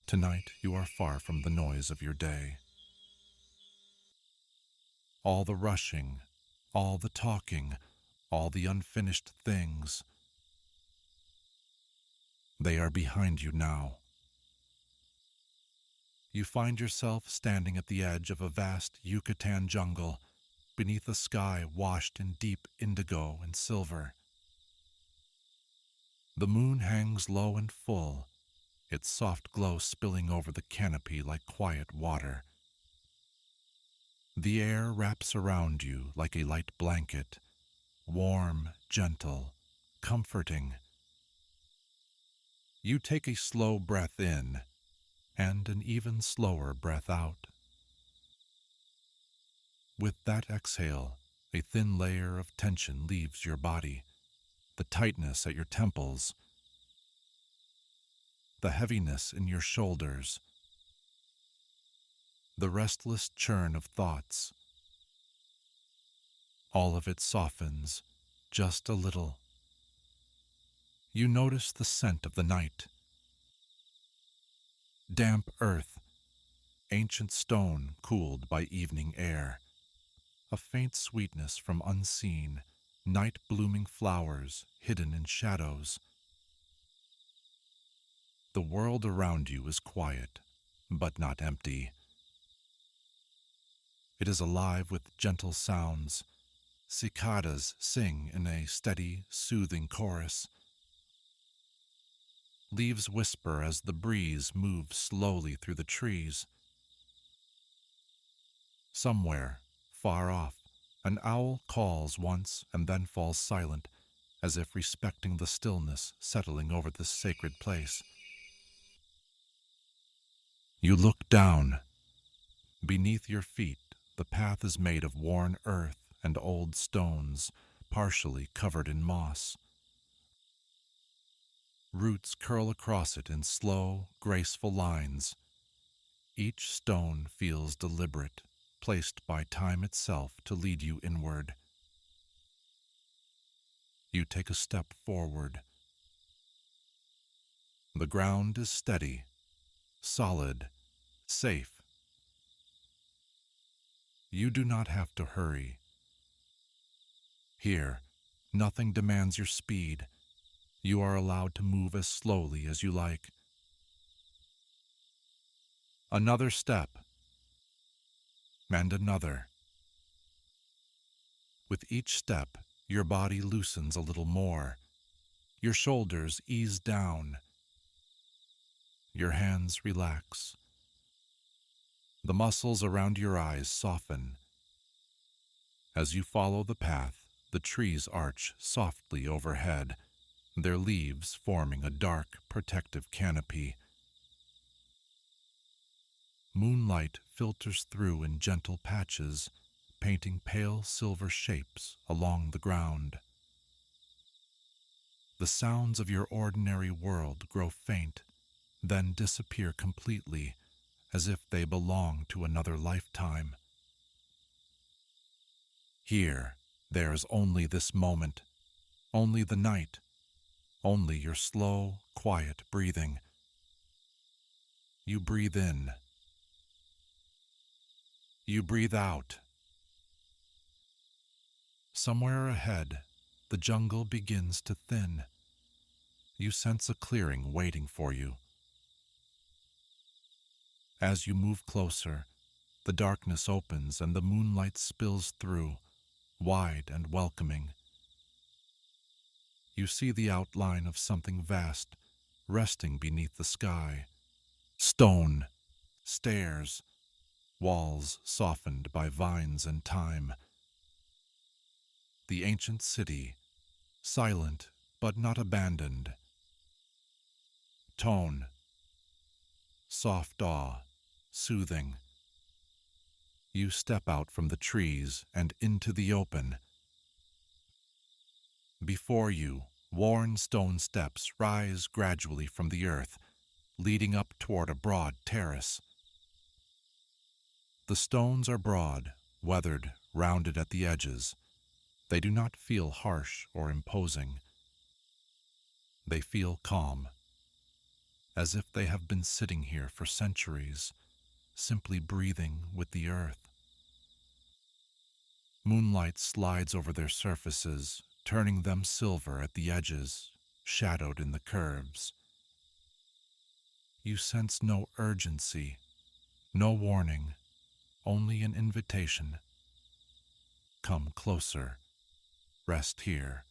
Tonight you are far from the noise of your day. All the rushing, all the talking, all the unfinished things, they are behind you now. You find yourself standing at the edge of a vast Yucatán jungle, beneath a sky washed in deep indigo and silver. The moon hangs low and full, its soft glow spilling over the canopy like quiet water. The air wraps around you like a light blanket, warm, gentle, comforting. You take a slow breath in and an even slower breath out. With that exhale, a thin layer of tension leaves your body, the tightness at your temples, the heaviness in your shoulders, the restless churn of thoughts. All of it softens just a little. You notice the scent of the night. Damp earth, ancient stone cooled by evening air, a faint sweetness from unseen, night-blooming flowers hidden in shadows. The world around you is quiet, but not empty. It is alive with gentle sounds. Cicadas sing in a steady, soothing chorus. Leaves whisper as the breeze moves slowly through the trees. Somewhere, far off, an owl calls once and then falls silent, as if respecting the stillness settling over this sacred place. You look down. Beneath your feet, the path is made of worn earth and old stones, partially covered in moss. Roots curl across it in slow, graceful lines. Each stone feels deliberate, placed by time itself to lead you inward. You take a step forward. The ground is steady, solid, safe. You do not have to hurry. Here, nothing demands your speed. You are allowed to move as slowly as you like. Another step, and another. With each step, your body loosens a little more. Your shoulders ease down. Your hands relax. The muscles around your eyes soften. As you follow the path, the trees arch softly overhead, their leaves forming a dark, protective canopy. Moonlight filters through in gentle patches, painting pale silver shapes along the ground. The sounds of your ordinary world grow faint, then disappear completely, as if they belong to another lifetime. Here, there is only this moment, only the night, only your slow, quiet breathing. You breathe in. You breathe out. Somewhere ahead, the jungle begins to thin. You sense a clearing waiting for you. As you move closer, the darkness opens and the moonlight spills through, wide and welcoming. You see the outline of something vast, resting beneath the sky. Stone, stairs, walls softened by vines and time. The ancient city, silent but not abandoned. Tone, soft awe, soothing. You step out from the trees and into the open. Before you, worn stone steps rise gradually from the earth, leading up toward a broad terrace. The stones are broad, weathered, rounded at the edges. They do not feel harsh or imposing. They feel calm. as if they have been sitting here for centuries, simply breathing with the earth. Moonlight slides over their surfaces, turning them silver at the edges, shadowed in the curves. You sense no urgency, no warning, only an invitation. Come closer, rest here.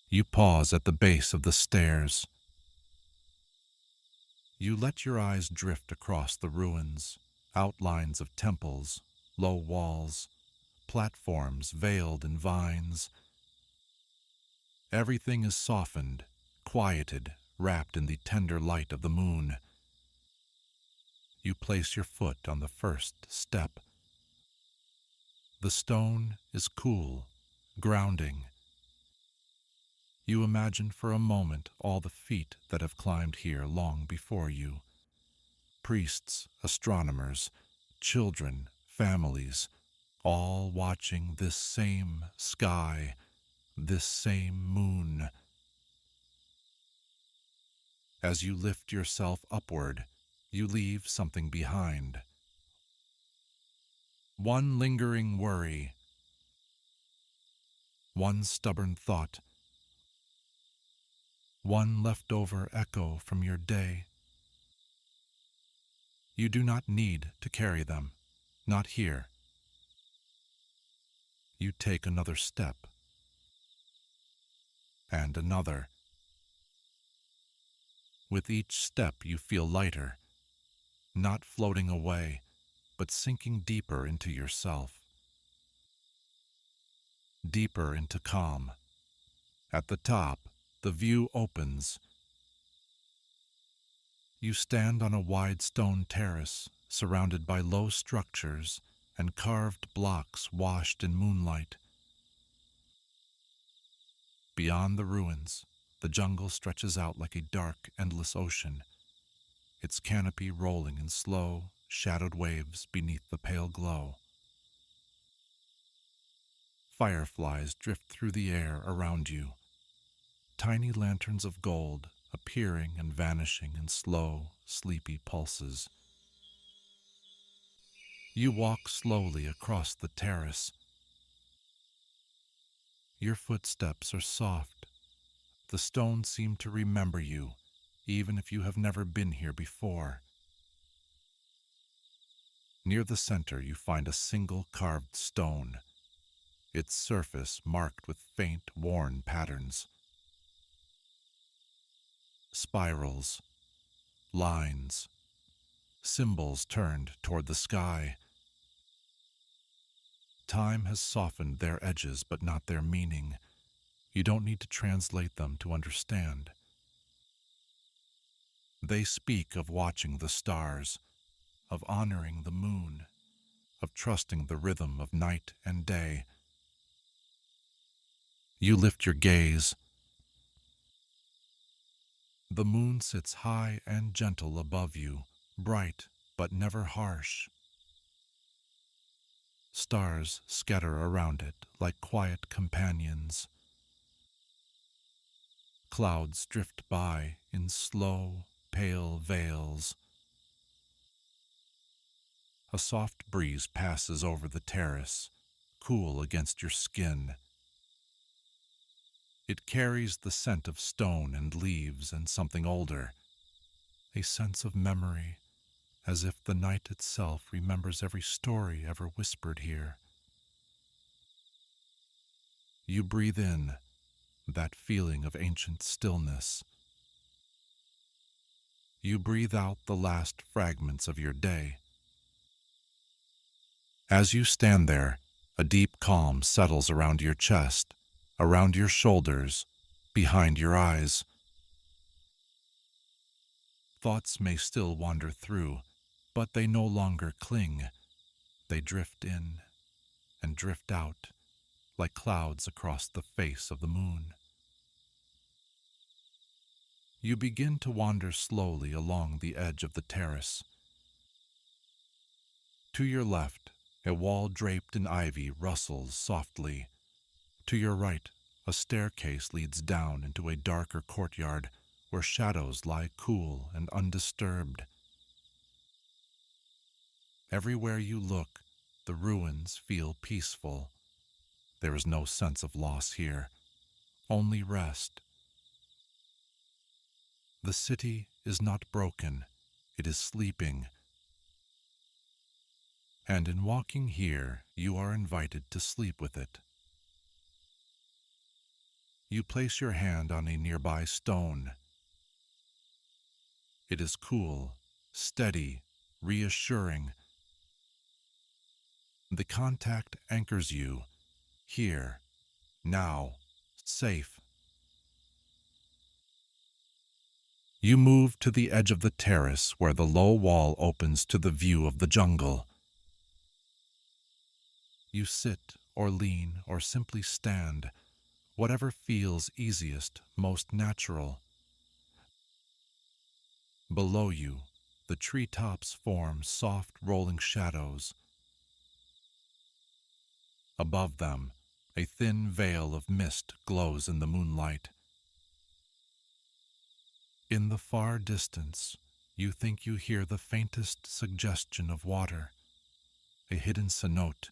You pause at the base of the stairs. You let your eyes drift across the ruins, outlines of temples, low walls, platforms veiled in vines. Everything is softened, quieted, wrapped in the tender light of the moon. You place your foot on the first step. The stone is cool, grounding. You imagine for a moment all the feet that have climbed here long before you. Priests, astronomers, children, families, all watching this same sky, this same moon. As you lift yourself upward, you leave something behind. One lingering worry, one stubborn thought, one leftover echo from your day. You do not need to carry them, not here. You take another step, and another. With each step you feel lighter, not floating away, but sinking deeper into yourself, deeper into calm. At the top, the view opens. You stand on a wide stone terrace, surrounded by low structures and carved blocks washed in moonlight. Beyond the ruins, the jungle stretches out like a dark, endless ocean, its canopy rolling in slow, shadowed waves beneath the pale glow. Fireflies drift through the air around you, tiny lanterns of gold appearing and vanishing in slow, sleepy pulses. You walk slowly across the terrace. Your footsteps are soft. The stones seem to remember you, even if you have never been here before. Near the center, you find a single carved stone, its surface marked with faint, worn patterns. Spirals, lines, symbols turned toward the sky. Time has softened their edges, but not their meaning. You don't need to translate them to understand. They speak of watching the stars, of honoring the moon, of trusting the rhythm of night and day. You lift your gaze. The moon sits high and gentle above you, bright but never harsh. Stars scatter around it like quiet companions. Clouds drift by in slow, pale veils. A soft breeze passes over the terrace, cool against your skin. It carries the scent of stone and leaves and something older, a sense of memory, as if the night itself remembers every story ever whispered here. You breathe in that feeling of ancient stillness. You breathe out the last fragments of your day. As you stand there, a deep calm settles around your chest, around your shoulders, behind your eyes. Thoughts may still wander through, but they no longer cling. They drift in and drift out, like clouds across the face of the moon. You begin to wander slowly along the edge of the terrace. To your left, a wall draped in ivy rustles softly. To your right, a staircase leads down into a darker courtyard where shadows lie cool and undisturbed. Everywhere you look, the ruins feel peaceful. There is no sense of loss here, only rest. The city is not broken, it is sleeping. And in walking here, you are invited to sleep with it. You place your hand on a nearby stone. It is cool, steady, reassuring. The contact anchors you, here, now, safe. You move to the edge of the terrace where the low wall opens to the view of the jungle. You sit or lean or simply stand, whatever feels easiest, most natural. Below you, the treetops form soft rolling shadows. Above them, a thin veil of mist glows in the moonlight. In the far distance, you think you hear the faintest suggestion of water, a hidden cenote,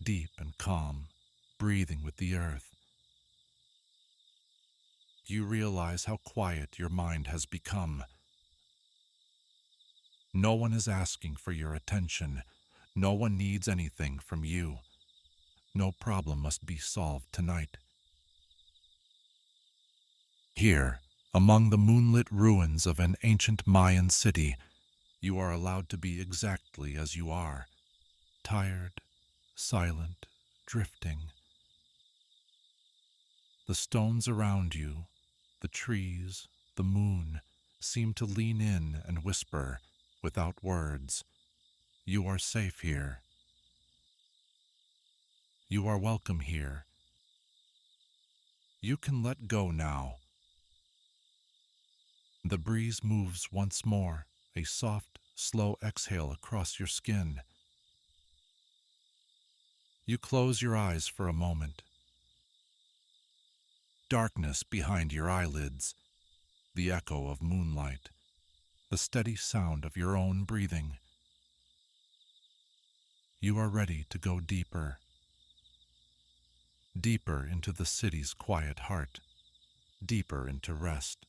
deep and calm, breathing with the earth. You realize how quiet your mind has become. No one is asking for your attention. No one needs anything from you. No problem must be solved tonight. Here, among the moonlit ruins of an ancient Mayan city, you are allowed to be exactly as you are, tired, silent, drifting. The stones around you, the trees, the moon, seem to lean in and whisper, without words, "You are safe here. You are welcome here. You can let go now." The breeze moves once more, a soft, slow exhale across your skin. You close your eyes for a moment. Darkness behind your eyelids, the echo of moonlight, the steady sound of your own breathing. You are ready to go deeper, deeper into the city's quiet heart, deeper into rest.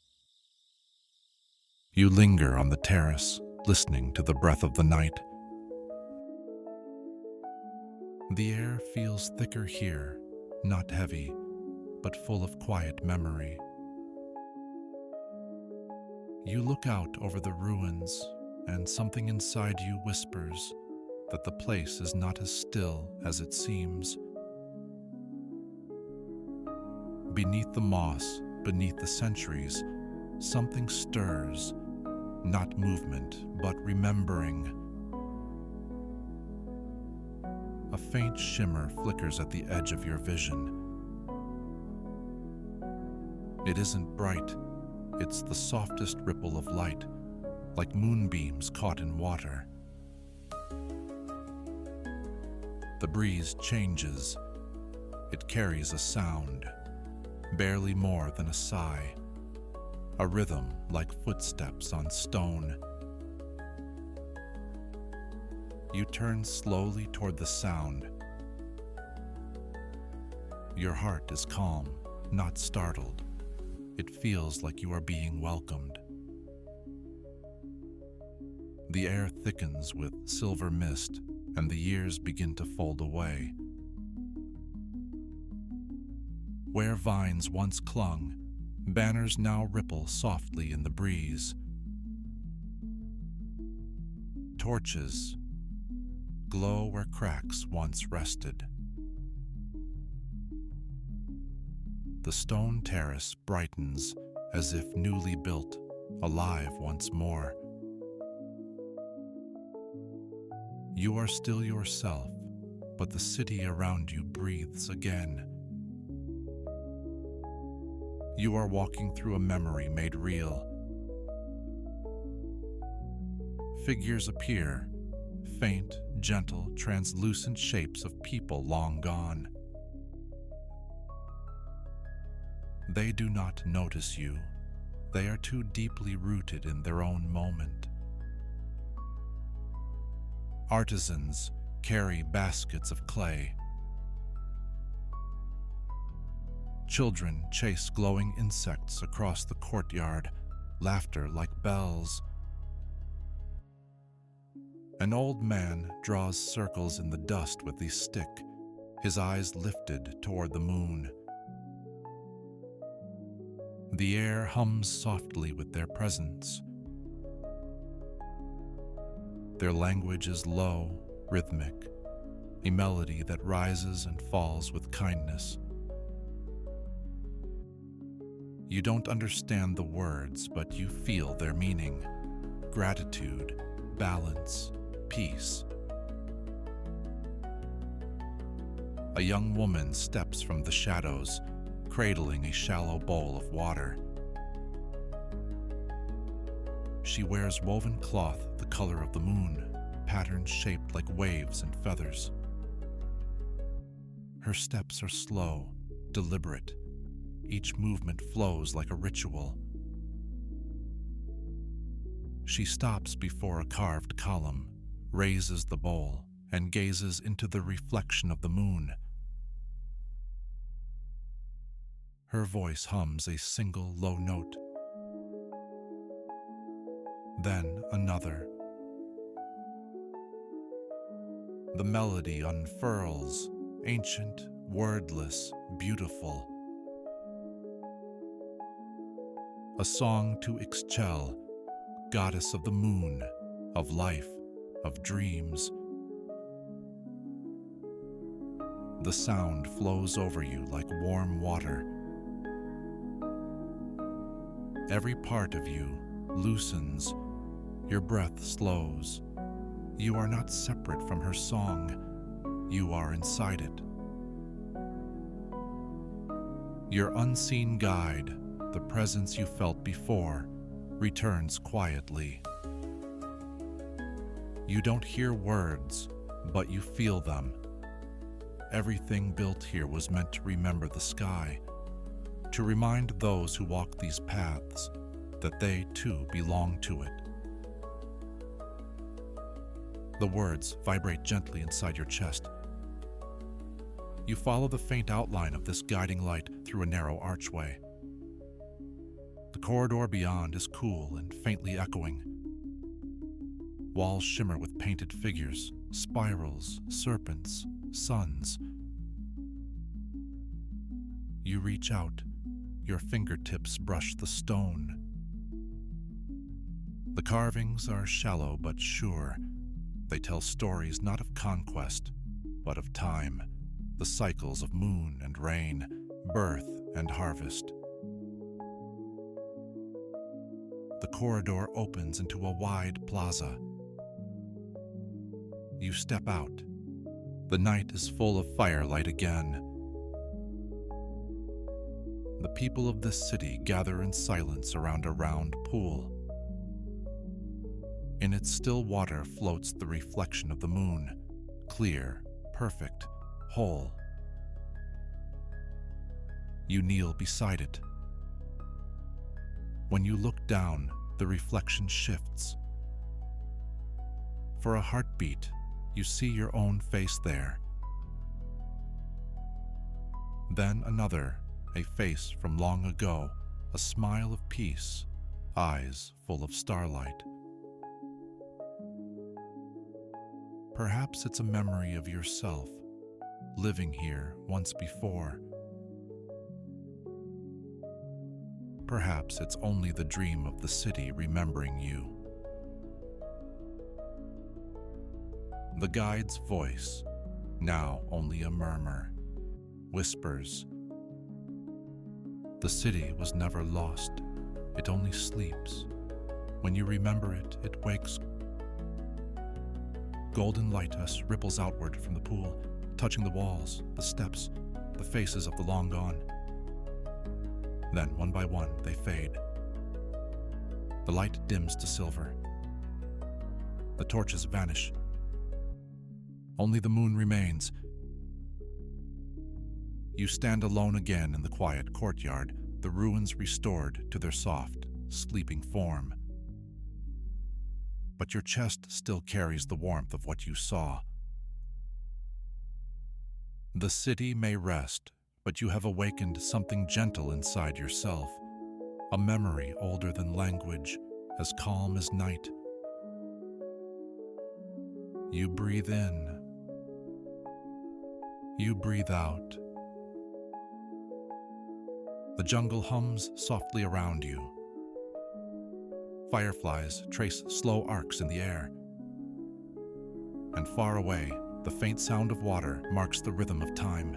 You linger on the terrace, listening to the breath of the night. The air feels thicker here, not heavy, but full of quiet memory. You look out over the ruins, and something inside you whispers that the place is not as still as it seems. Beneath the moss, beneath the centuries, something stirs, not movement, but remembering. A faint shimmer flickers at the edge of your vision. It isn't bright, it's the softest ripple of light, like moonbeams caught in water. The breeze changes. It carries a sound, barely more than a sigh, a rhythm like footsteps on stone. You turn slowly toward the sound. Your heart is calm, not startled. It feels like you are being welcomed. The air thickens with silver mist, and the years begin to fold away. Where vines once clung, banners now ripple softly in the breeze. Torches glow where cracks once rested. The stone terrace brightens as if newly built, alive once more. You are still yourself, but the city around you breathes again. You are walking through a memory made real. Figures appear, faint, gentle, translucent shapes of people long gone. They do not notice you. They are too deeply rooted in their own moment. Artisans carry baskets of clay. Children chase glowing insects across the courtyard, laughter like bells. An old man draws circles in the dust with his stick, his eyes lifted toward the moon. The air hums softly with their presence. Their language is low, rhythmic, a melody that rises and falls with kindness. You don't understand the words, but you feel their meaning: gratitude, balance, peace. A young woman steps from the shadows, cradling a shallow bowl of water. She wears woven cloth the color of the moon, patterns shaped like waves and feathers. Her steps are slow, deliberate. Each movement flows like a ritual. She stops before a carved column, raises the bowl, and gazes into the reflection of the moon. Her voice hums a single low note, then another. The melody unfurls, ancient, wordless, beautiful. A song to Ixchel, goddess of the moon, of life, of dreams. The sound flows over you like warm water. Every part of you loosens, your breath slows. You are not separate from her song, you are inside it. Your unseen guide, the presence you felt before, returns quietly. You don't hear words, but you feel them. Everything built here was meant to remember the sky, to remind those who walk these paths that they too belong to it. The words vibrate gently inside your chest. You follow the faint outline of this guiding light through a narrow archway. The corridor beyond is cool and faintly echoing. Walls shimmer with painted figures, spirals, serpents, suns. You reach out, your fingertips brush the stone. The carvings are shallow but sure. They tell stories not of conquest, but of time, the cycles of moon and rain, birth and harvest. The corridor opens into a wide plaza. You step out. The night is full of firelight again. The people of this city gather in silence around a round pool. In its still water floats the reflection of the moon, clear, perfect, whole. You kneel beside it. When you look down, the reflection shifts. For a heartbeat, you see your own face there. Then another, a face from long ago, a smile of peace, eyes full of starlight. Perhaps it's a memory of yourself, living here once before. Perhaps it's only the dream of the city remembering you. The guide's voice, now only a murmur, whispers. The city was never lost. It only sleeps. When you remember it, it wakes. Golden lighthouse ripples outward from the pool, touching the walls, the steps, the faces of the long gone. Then, one by one, they fade. The light dims to silver. The torches vanish. Only the moon remains. You stand alone again in the quiet courtyard, the ruins restored to their soft, sleeping form. But your chest still carries the warmth of what you saw. The city may rest, but you have awakened something gentle inside yourself, a memory older than language, as calm as night. You breathe in. You breathe out. The jungle hums softly around you. Fireflies trace slow arcs in the air. And far away, the faint sound of water marks the rhythm of time.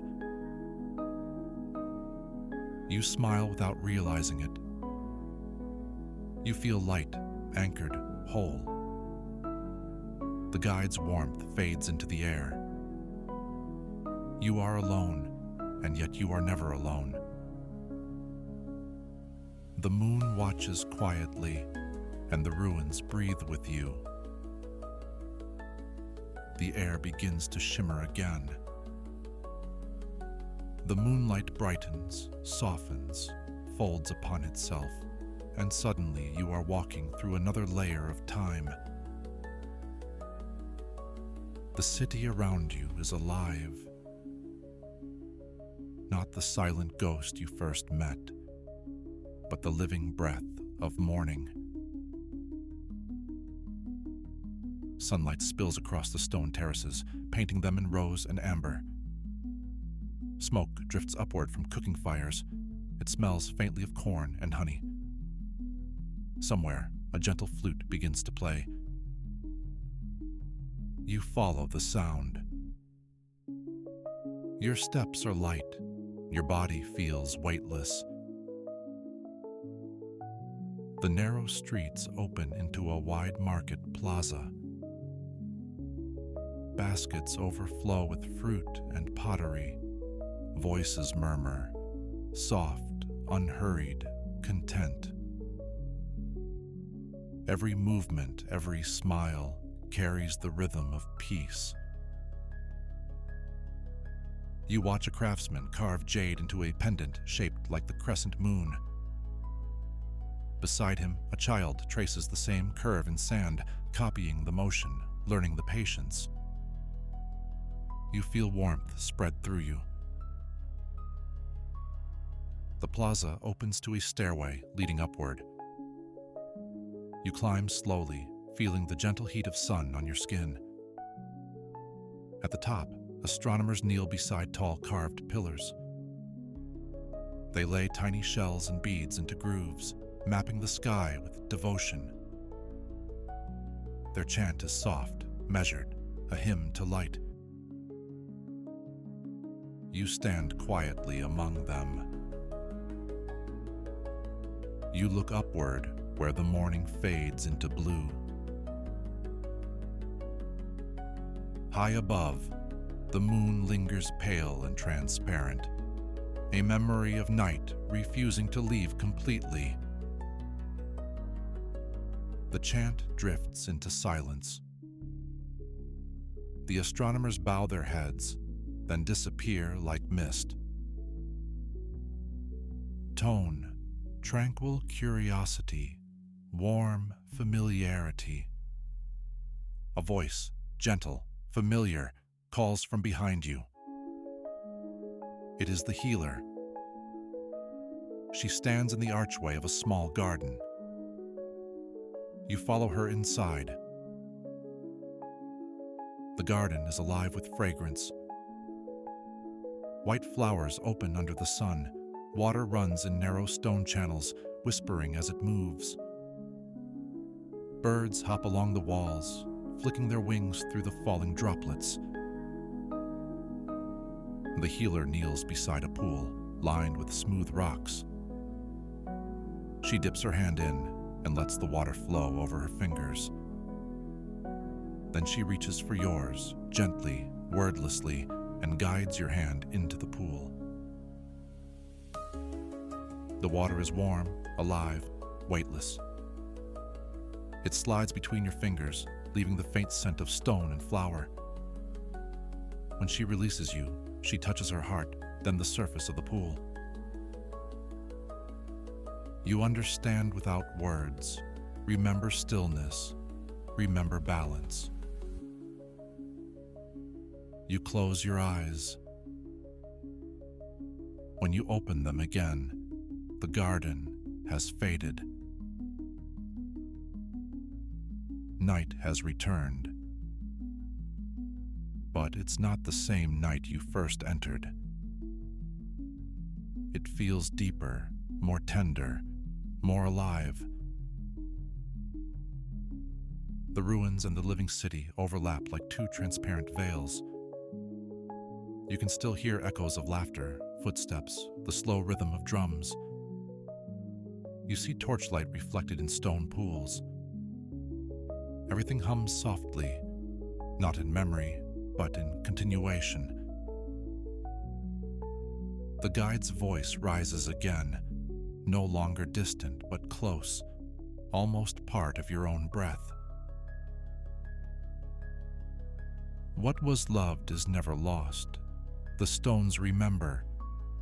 You smile without realizing it. You feel light, anchored, whole. The guide's warmth fades into the air. You are alone, and yet you are never alone. The moon watches quietly, and the ruins breathe with you. The air begins to shimmer again. The moonlight brightens, softens, folds upon itself, and suddenly you are walking through another layer of time. The city around you is alive. Not the silent ghost you first met, but the living breath of morning. Sunlight spills across the stone terraces, painting them in rose and amber. Smoke drifts upward from cooking fires. It smells faintly of corn and honey. Somewhere, a gentle flute begins to play. You follow the sound. Your steps are light. Your body feels weightless. The narrow streets open into a wide market plaza. Baskets overflow with fruit and pottery. Voices murmur, soft, unhurried, content. Every movement, every smile carries the rhythm of peace. You watch a craftsman carve jade into a pendant shaped like the crescent moon. Beside him, a child traces the same curve in sand, copying the motion, learning the patience. You feel warmth spread through you. The plaza opens to a stairway leading upward. You climb slowly, feeling the gentle heat of sun on your skin. At the top, astronomers kneel beside tall carved pillars. They lay tiny shells and beads into grooves, mapping the sky with devotion. Their chant is soft, measured, a hymn to light. You stand quietly among them. You look upward, where the morning fades into blue. High above, the moon lingers pale and transparent, a memory of night refusing to leave completely. The chant drifts into silence. The astronomers bow their heads, then disappear like mist. Tone, tranquil curiosity, warm familiarity. A voice, gentle, familiar, calls from behind you. It is the healer. She stands in the archway of a small garden. You follow her inside. The garden is alive with fragrance. White flowers open under the sun. Water runs in narrow stone channels, whispering as it moves. Birds hop along the walls, flicking their wings through the falling droplets. The healer kneels beside a pool, lined with smooth rocks. She dips her hand in and lets the water flow over her fingers. Then she reaches for yours, gently, wordlessly, and guides your hand into the pool. The water is warm, alive, weightless. It slides between your fingers, leaving the faint scent of stone and flower. When she releases you, she touches her heart, then the surface of the pool. You understand without words. Remember stillness. Remember balance. You close your eyes. When you open them again, the garden has faded. Night has returned. But it's not the same night you first entered. It feels deeper, more tender, more alive. The ruins and the living city overlap like two transparent veils. You can still hear echoes of laughter, footsteps, the slow rhythm of drums. You see torchlight reflected in stone pools. Everything hums softly, not in memory, but in continuation. The guide's voice rises again, no longer distant but close, almost part of your own breath. What was loved is never lost. The stones remember,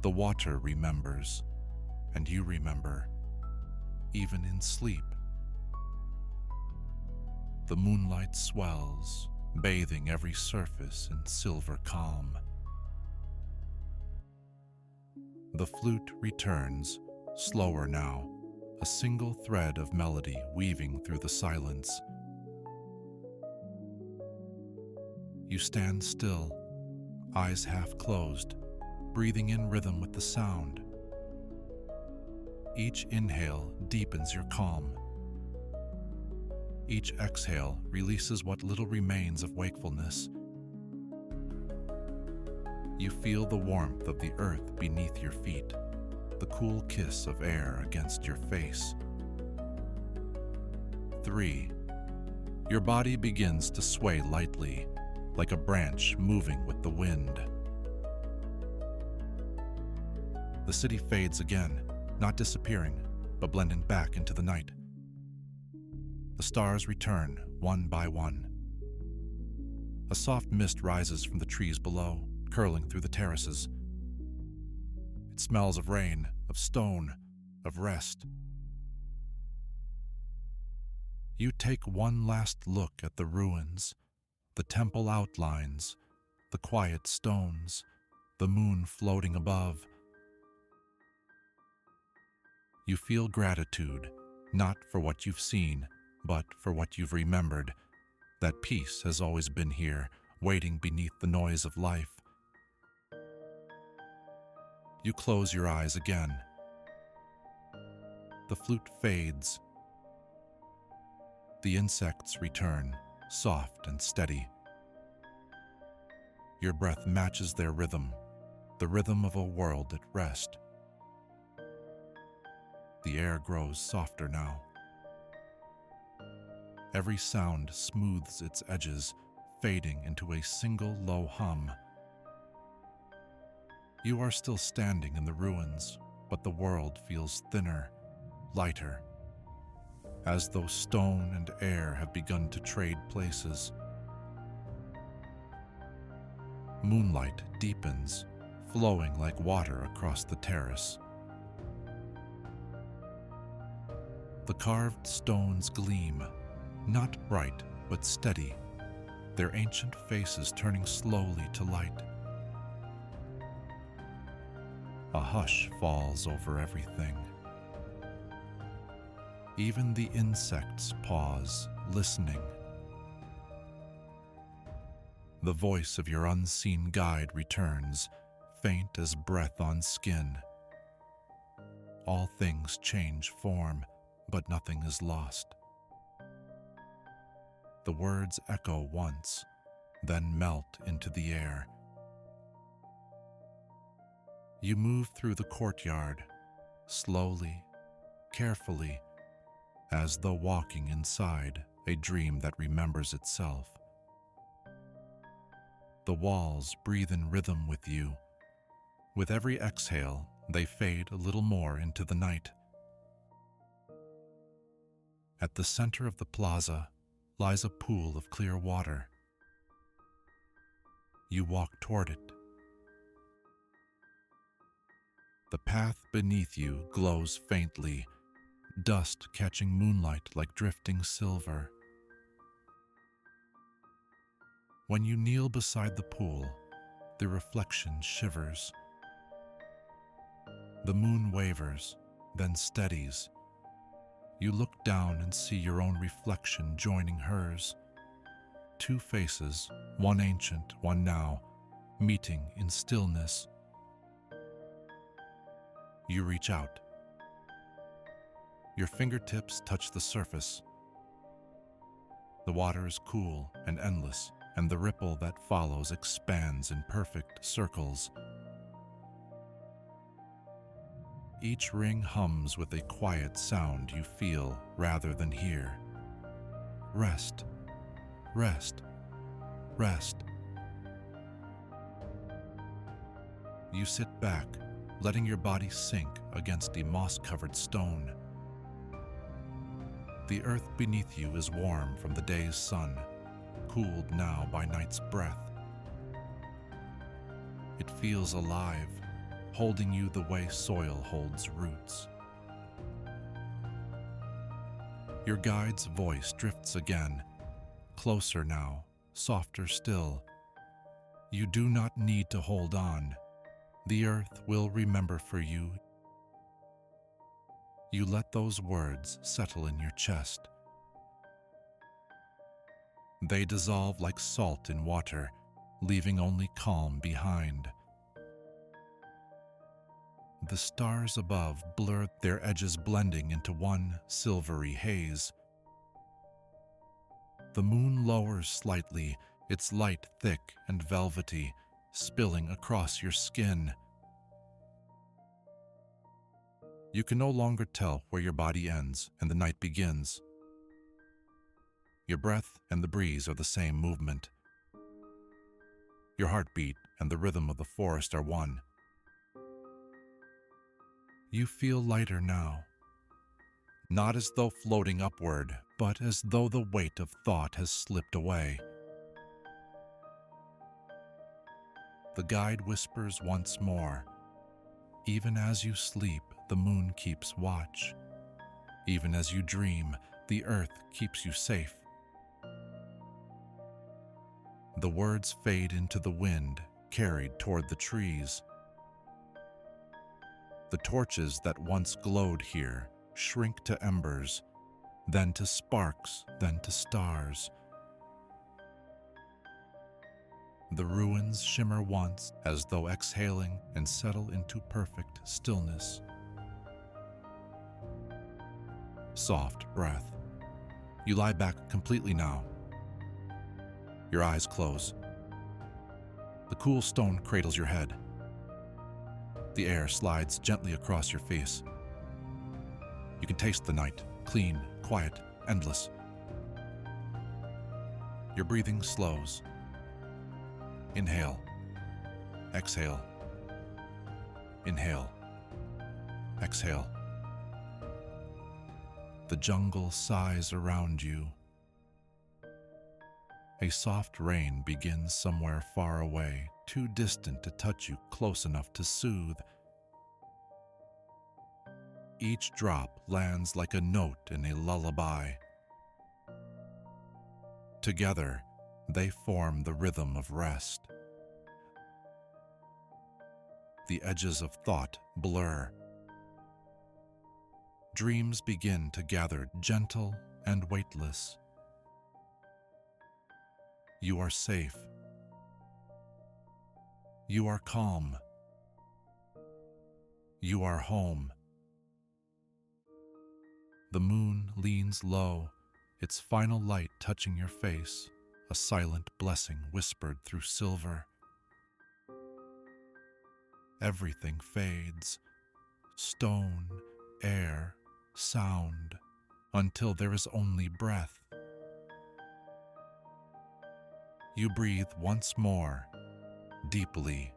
the water remembers, and you remember, even in sleep. The moonlight swells, bathing every surface in silver calm. The flute returns, slower now, a single thread of melody weaving through the silence. You stand still, eyes half closed, breathing in rhythm with the sound. Each inhale deepens your calm. Each exhale releases what little remains of wakefulness. You feel the warmth of the earth beneath your feet, the cool kiss of air against your face. 3. Your body begins to sway lightly, like a branch moving with the wind. The city fades again, not disappearing, but blending back into the night. The stars return, one by one. A soft mist rises from the trees below, curling through the terraces. It smells of rain, of stone, of rest. You take one last look at the ruins, the temple outlines, the quiet stones, the moon floating above. You feel gratitude, not for what you've seen, but for what you've remembered. That peace has always been here, waiting beneath the noise of life. You close your eyes again. The flute fades. The insects return, soft and steady. Your breath matches their rhythm, the rhythm of a world at rest. The air grows softer now. Every sound smooths its edges, fading into a single low hum. You are still standing in the ruins, but the world feels thinner, lighter, as though stone and air have begun to trade places. Moonlight deepens, flowing like water across the terrace. The carved stones gleam, not bright, but steady, their ancient faces turning slowly to light. A hush falls over everything. Even the insects pause, listening. The voice of your unseen guide returns, faint as breath on skin. All things change form, but nothing is lost. The words echo once, then melt into the air. You move through the courtyard, slowly, carefully, as though walking inside a dream that remembers itself. The walls breathe in rhythm with you. With every exhale, they fade a little more into the night. At the center of the plaza lies a pool of clear water. You walk toward it. The path beneath you glows faintly, dust catching moonlight like drifting silver. When you kneel beside the pool, the reflection shivers. The moon wavers, then steadies. You look down and see your own reflection joining hers. Two faces, one ancient, one now, meeting in stillness. You reach out. Your fingertips touch the surface. The water is cool and endless, and the ripple that follows expands in perfect circles. Each ring hums with a quiet sound you feel rather than hear. Rest, rest, rest. You sit back, letting your body sink against a moss-covered stone. The earth beneath you is warm from the day's sun, cooled now by night's breath. It feels alive, holding you the way soil holds roots. Your guide's voice drifts again, closer now, softer still. You do not need to hold on. The earth will remember for you. You let those words settle in your chest. They dissolve like salt in water, leaving only calm behind. The stars above blur, their edges blending into one silvery haze. The moon lowers slightly, its light thick and velvety, spilling across your skin. You can no longer tell where your body ends and the night begins. Your breath and the breeze are the same movement. Your heartbeat and the rhythm of the forest are one. You feel lighter now, not as though floating upward, but as though the weight of thought has slipped away. The guide whispers once more, even as you sleep, the moon keeps watch. Even as you dream, the earth keeps you safe. The words fade into the wind, carried toward the trees. The torches that once glowed here shrink to embers, then to sparks, then to stars. The ruins shimmer once as though exhaling and settle into perfect stillness. Soft breath. You lie back completely now. Your eyes close. The cool stone cradles your head. The air slides gently across your face. You can taste the night, clean, quiet, endless. Your breathing slows. Inhale. Exhale. Inhale. Exhale. The jungle sighs around you. A soft rain begins somewhere far away, too distant to touch you close enough to soothe. Each drop lands like a note in a lullaby. Together, they form the rhythm of rest. The edges of thought blur. Dreams begin to gather, gentle and weightless. You are safe. You are calm. You are home. The moon leans low, its final light touching your face, a silent blessing whispered through silver. Everything fades, stone, air, sound, until there is only breath. You breathe once more, deeply.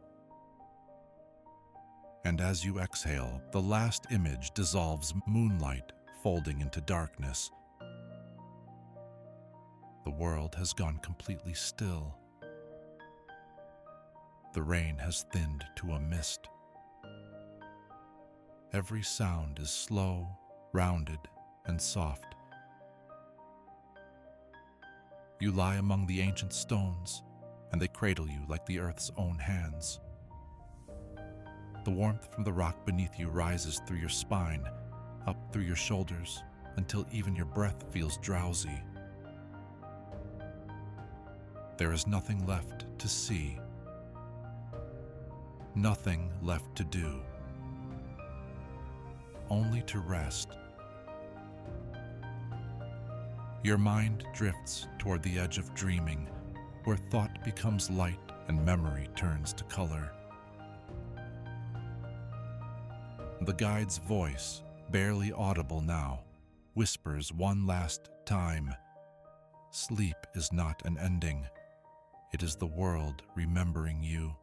And as you exhale, the last image dissolves, moonlight folding into darkness. The world has gone completely still. The rain has thinned to a mist. Every sound is slow, rounded, and soft. You lie among the ancient stones, and they cradle you like the earth's own hands. The warmth from the rock beneath you rises through your spine, up through your shoulders, until even your breath feels drowsy. There is nothing left to see, nothing left to do, only to rest. Your mind drifts toward the edge of dreaming, where thought becomes light and memory turns to color. The guide's voice, barely audible now, whispers one last time, "Sleep is not an ending. It is the world remembering you."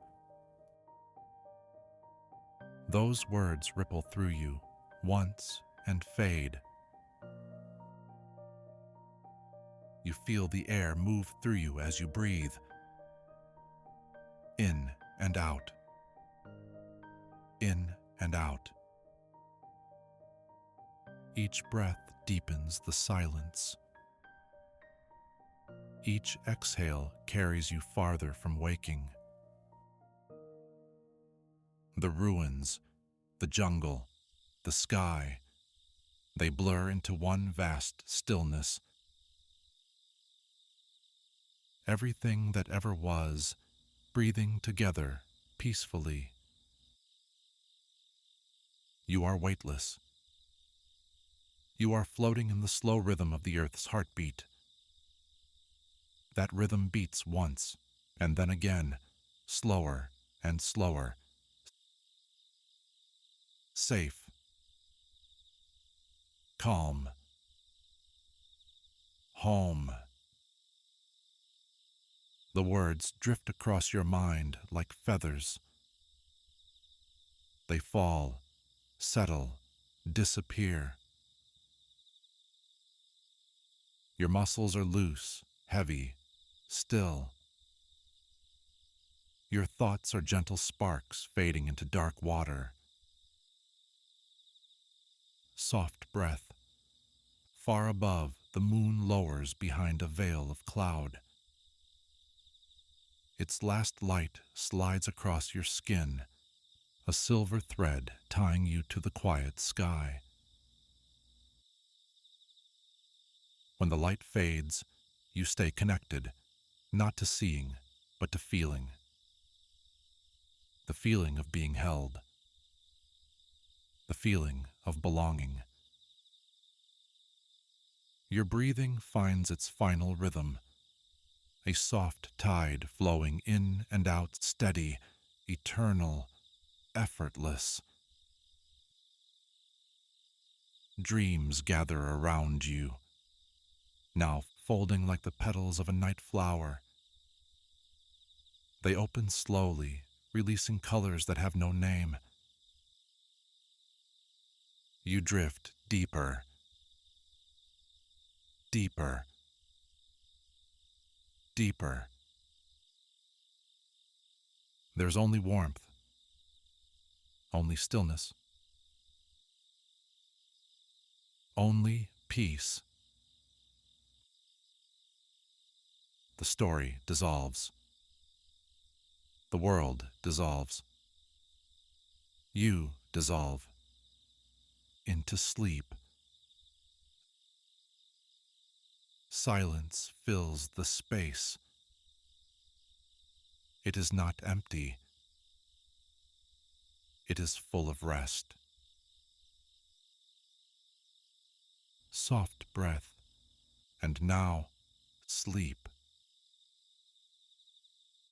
Those words ripple through you once and fade. You feel the air move through you as you breathe, in and out, in and out. Each breath deepens the silence. Each exhale carries you farther from waking. The ruins, the jungle, the sky, they blur into one vast stillness. Everything that ever was, breathing together peacefully. You are weightless. You are floating in the slow rhythm of the earth's heartbeat. That rhythm beats once, and then again, slower and slower. Safe. Calm. Home. The words drift across your mind like feathers. They fall, settle, disappear. Your muscles are loose, heavy, still. Your thoughts are gentle sparks fading into dark water. Soft breath. Far above, the moon lowers behind a veil of cloud. Its last light slides across your skin, a silver thread tying you to the quiet sky. When the light fades, you stay connected, not to seeing, but to feeling. The feeling of being held. The feeling of belonging. Your breathing finds its final rhythm, a soft tide flowing in and out, steady, eternal, effortless. Dreams gather around you, now folding like the petals of a night flower. They open slowly, releasing colors that have no name. You drift deeper, deeper, deeper. There's only warmth, only stillness, only peace. The story dissolves. The world dissolves. You dissolve into sleep. Silence fills the space. It is not empty. It is full of rest. Soft breath, and now sleep.